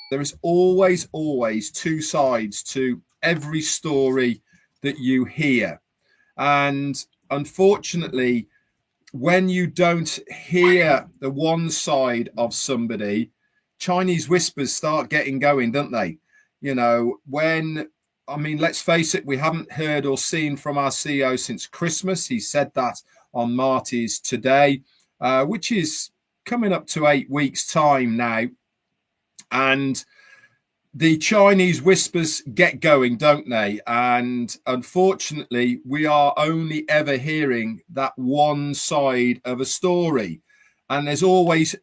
There is always two sides to every story that you hear. And unfortunately, when you don't hear the one side of somebody, Chinese whispers start getting going, don't they? You know, let's face it, we haven't heard or seen from our CEO since Christmas. He said that on Marty's today, which is coming up to 8 weeks' time now. And the Chinese whispers get going, don't they? And unfortunately, we are only ever hearing that one side of a story. And there's always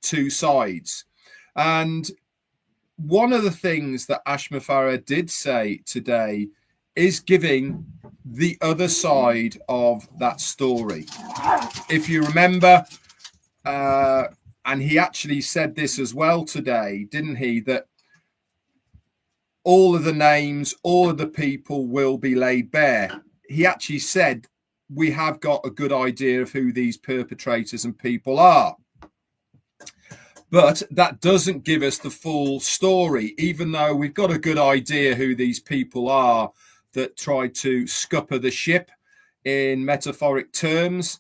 two sides. And one of the things that Ash Mufareh did say today is giving the other side of that story. If you remember, and he actually said this as well today, didn't he? That all of the names, all of the people will be laid bare. He actually said, we have got a good idea of who these perpetrators and people are. But that doesn't give us the full story, even though we've got a good idea who these people are that tried to scupper the ship in metaphoric terms.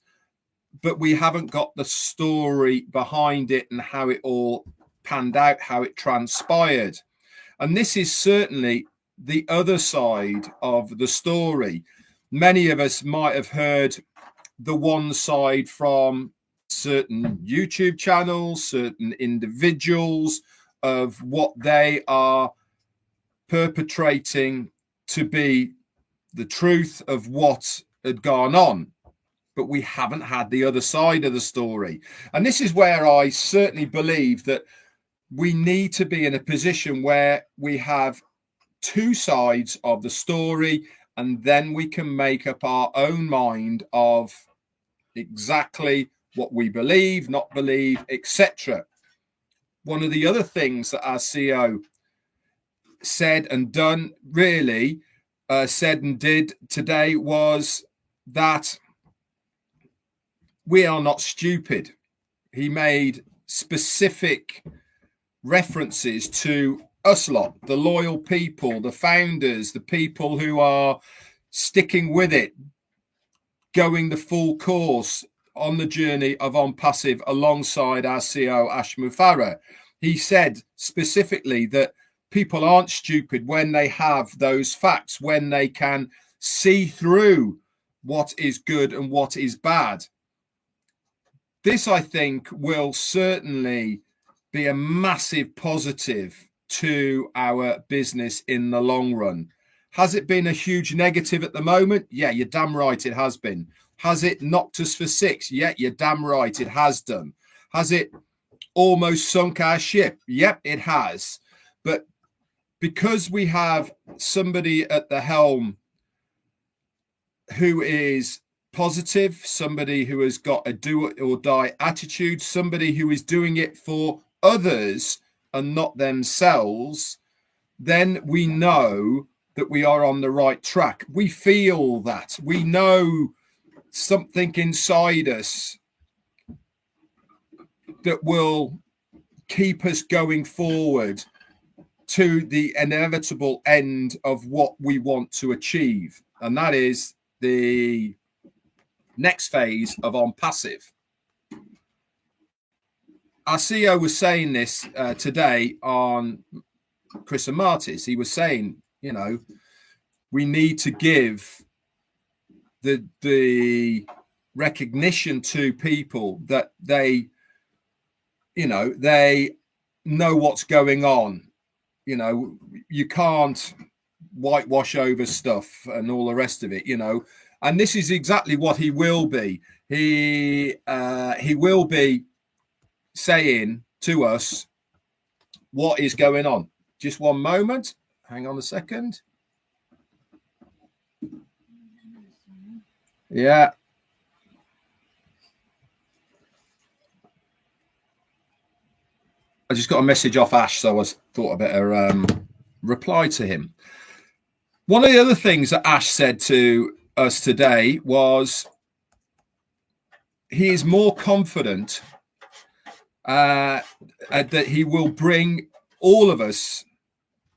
But we haven't got the story behind it and how it all panned out, how it transpired. And this is certainly the other side of the story. Many of us might have heard the one side from certain YouTube channels, certain individuals, of what they are perpetrating to be the truth of what had gone on. But we haven't had the other side of the story. And this is where I certainly believe that we need to be in a position where we have two sides of the story, and then we can make up our own mind of exactly what we believe, not believe, etc. One of the other things that our CEO said and done, really said and did today, was that we are not stupid. He made specific references to us lot, the loyal people, the founders, the people who are sticking with it, going the full course on the journey of OnPassive alongside our CEO, Ash Mufareh. He said specifically that people aren't stupid when they have those facts, when they can see through what is good and what is bad. This, I think, will certainly be a massive positive to our business in the long run. Has it been a huge negative at the moment? Yeah, you're damn right it has been. Has it knocked us for six? Yeah, you're damn right it has done. Has it almost sunk our ship? Yep, it has. But because we have somebody at the helm who is positive, somebody who has got a do or die attitude, somebody who is doing it for others and not themselves, then we know that we are on the right track. We feel that. We know something inside us that will keep us going forward to the inevitable end of what we want to achieve. And that is the next phase of OnPassive. Our CEO was saying this today on Chris and Marty's. He was saying, you know, we need to give the recognition to people that they know what's going on. You know, you can't whitewash over stuff and all the rest of it, you know. And this is exactly what he will be. He will be saying to us what is going on. Just one moment. Hang on a second. Yeah. I just got a message off Ash, so I thought I'd better reply to him. One of the other things that Ash said to us today was he is more confident that he will bring all of us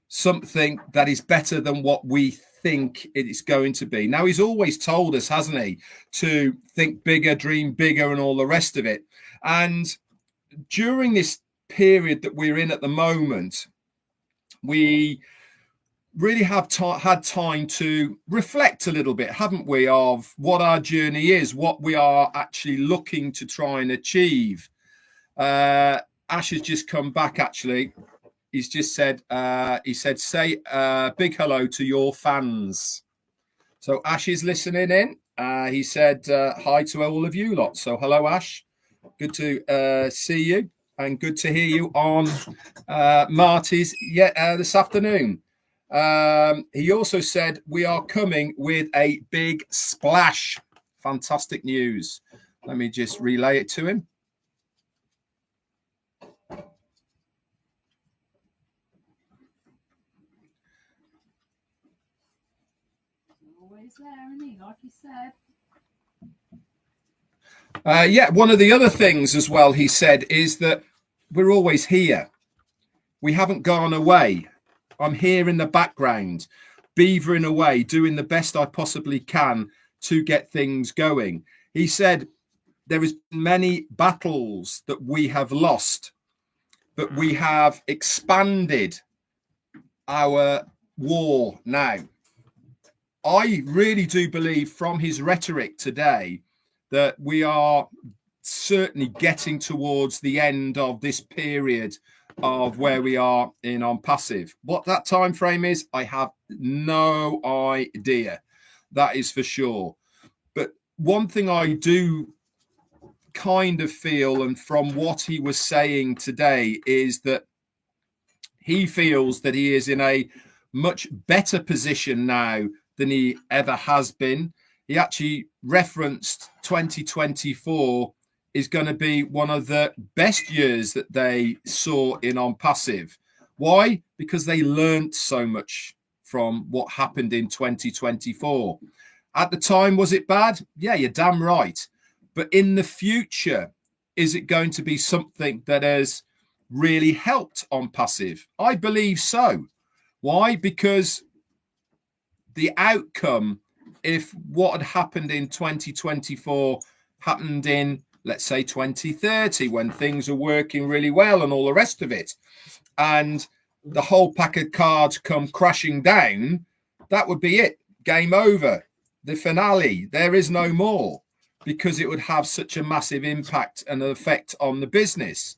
something that is better than what we think it is going to be. Now, he's always told us, hasn't he, to think bigger, dream bigger, and all the rest of it. And during this period that we're in at the moment, we really have had time to reflect a little bit, haven't we, of what our journey is, what we are actually looking to try and achieve. Ash has just come back, actually. He's just said, say big hello to your fans. So Ash is listening in. He said hi to all of you lot. So hello, Ash. Good to see you, and good to hear you on Marty's this afternoon. He also said we are coming with a big splash. Fantastic news. Let me just relay it to him. Always there, isn't he? Like he said. One of the other things as well he said is that we're always here. We haven't gone away. I'm here in the background, beavering away, doing the best I possibly can to get things going. He said there has been many battles that we have lost, but we have expanded our war now. I really do believe from his rhetoric today that we are certainly getting towards the end of this period of where we are in OnPassive. What that time frame is, I have no idea. That is for sure. But one thing I do kind of feel, and from what he was saying today, is that he feels that he is in a much better position now than he ever has been. He actually referenced 2024 is going to be one of the best years that they saw in OnPassive. Why? Because they learned so much from what happened in 2024. At the time, was it bad? Yeah, you're damn right. But in the future, is it going to be something that has really helped OnPassive? I believe so. Why? Because the outcome, if what had happened in 2024 happened in, let's say, 2030, when things are working really well and all the rest of it, and the whole pack of cards come crashing down, that would be it. Game over. The finale. There is no more, because it would have such a massive impact and effect on the business.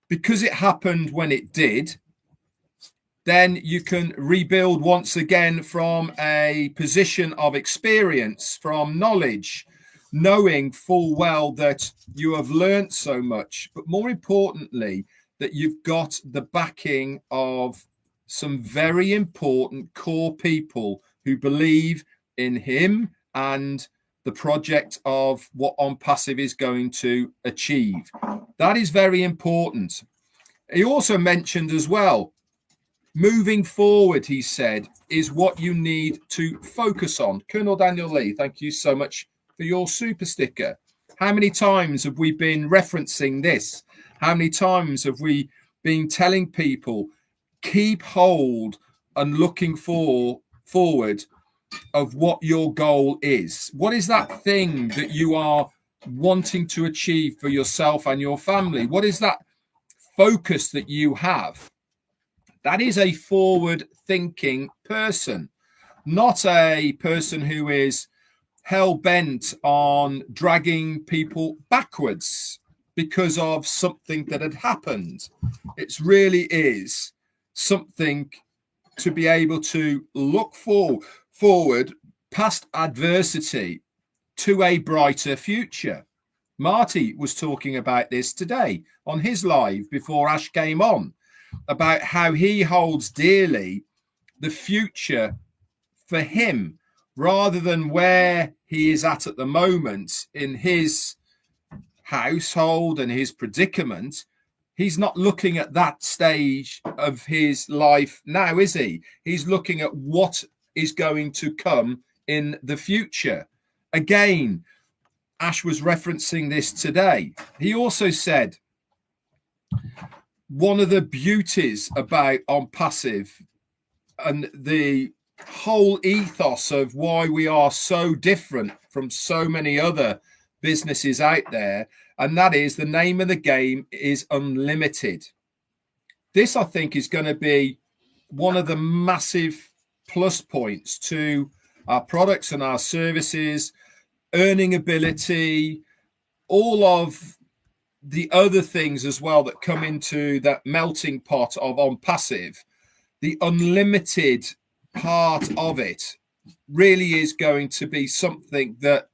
Because it happened when it did, then you can rebuild once again from a position of experience, from knowledge, knowing full well that you have learned so much, but more importantly, that you've got the backing of some very important core people who believe in him and the project of what OnPassive is going to achieve. That is very important. He also mentioned as well, moving forward, he said, is what you need to focus on. Colonel Daniel Lee, thank you so much for your super sticker. How many times have we been referencing this? How many times have we been telling people, keep hold and looking forward of what your goal is? What is that thing that you are wanting to achieve for yourself and your family? What is that focus that you have? That is a forward-thinking person, not a person who is hell-bent on dragging people backwards because of something that had happened. It really is something to be able to look forward past adversity to a brighter future. Marty was talking about this today on his live before Ash came on, about how he holds dearly the future for him rather than where he is at the moment in his household and his predicament. He's not looking at that stage of his life now, is he? He's looking at what is going to come in the future. Again, Ash was referencing this today. He also said one of the beauties about OnPassive and the whole ethos of why we are so different from so many other businesses out there, and that is the name of the game is unlimited. This, I think, is going to be one of the massive plus points to our products and our services, earning ability, all of the other things as well that come into that melting pot of OnPassive. The unlimited part of it really is going to be something that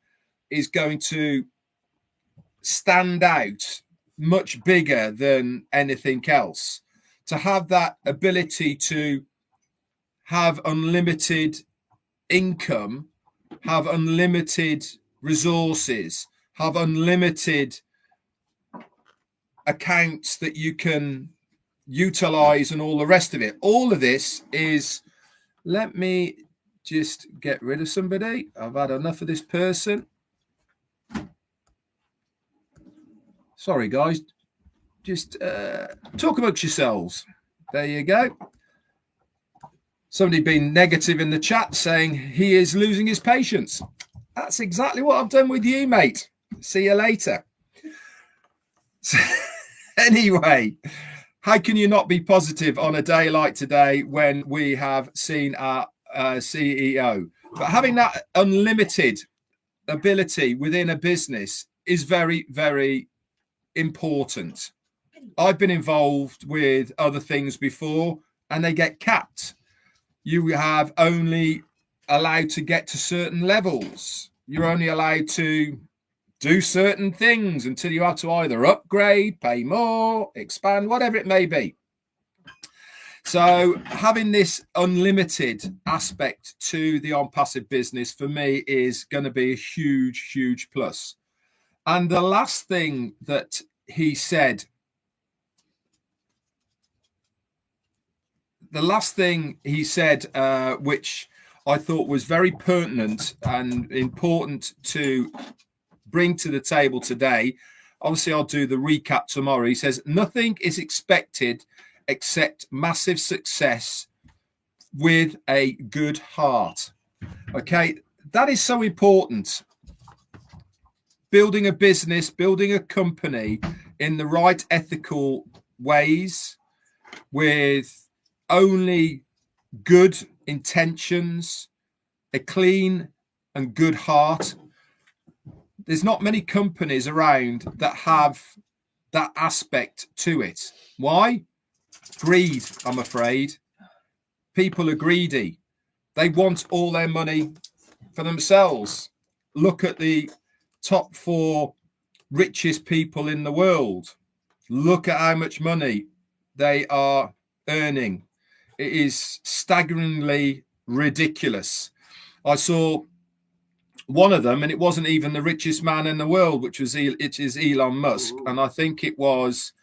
is going to stand out much bigger than anything else. To have that ability to have unlimited income, have unlimited resources, have unlimited accounts that you can utilize and all the rest of it. All of this is, let me just get rid of somebody. I've had enough of this person. Sorry, guys. Just talk amongst yourselves. There you go. Somebody being negative in the chat saying he is losing his patience. That's exactly what I've done with you, mate. See you later. So, anyway, how can you not be positive on a day like today when we have seen our CEO? But having that unlimited ability within a business is very, very important. I've been involved with other things before and they get capped. You have only allowed to get to certain levels. You're only allowed to do certain things until you have to either upgrade, pay more, expand, whatever it may be. So having this unlimited aspect to the OnPassive business for me is going to be a huge, huge plus. And the last thing that he said, which I thought was very pertinent and important to bring to the table today. Obviously, I'll do the recap tomorrow. He says, nothing is expected except massive success with a good heart. Okay, that is so important. Building a business, building a company in the right ethical ways with only good intentions, a clean and good heart. There's not many companies around that have that aspect to it. Why? Greed, I'm afraid. People are greedy. They want all their money for themselves. Look at the top 4 richest people in the world. Look at how much money they are earning. It is staggeringly ridiculous. I saw one of them, and it wasn't even the richest man in the world, which is Elon Musk, and I think it was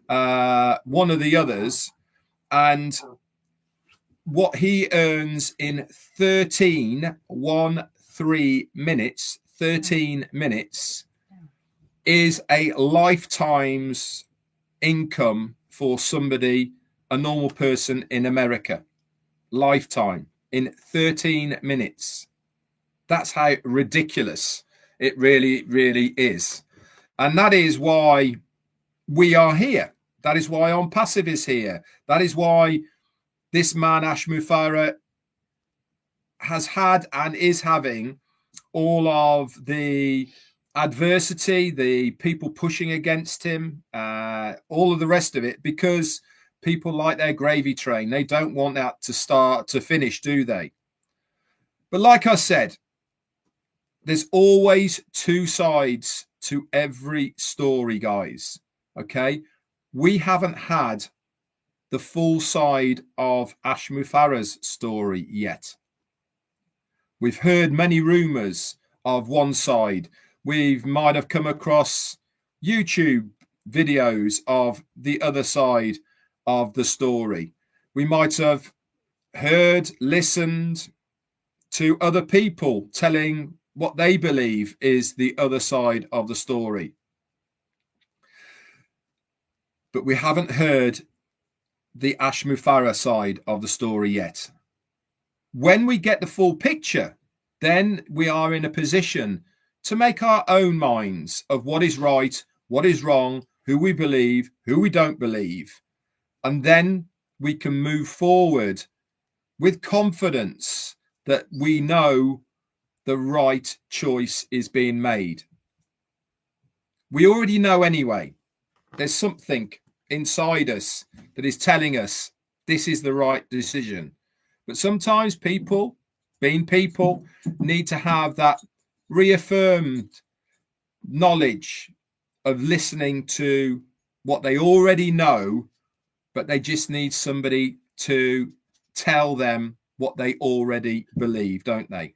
one of the others, and what he earns in 13 minutes is a lifetime's income for somebody, a normal person in America. Lifetime in 13 minutes. That's how ridiculous it really, really is. And that is why we are here. That is why OnPassive is here. That is why this man, Ash Mufareh, has had and is having all of the adversity, the people pushing against him, all of the rest of it, because people like their gravy train. They don't want that to start to finish, do they? But like I said, there's always 2 sides to every story, guys. Okay? We haven't had the full side of Ash Mufareh's story yet. We've heard many rumors of one side. We might have come across YouTube videos of the other side of the story. We might have heard, listened to other people telling what they believe is the other side of the story. but we haven't heard the Ashmufara side of the story yet. When we get the full picture, then we are in a position to make our own minds of what is right, what is wrong, who we believe, who we don't believe. And then we can move forward with confidence that we know the right choice is being made. We already know anyway. There's something inside us that is telling us this is the right decision. But sometimes people, being people, need to have that reaffirmed knowledge of listening to what they already know, but they just need somebody to tell them what they already believe, don't they?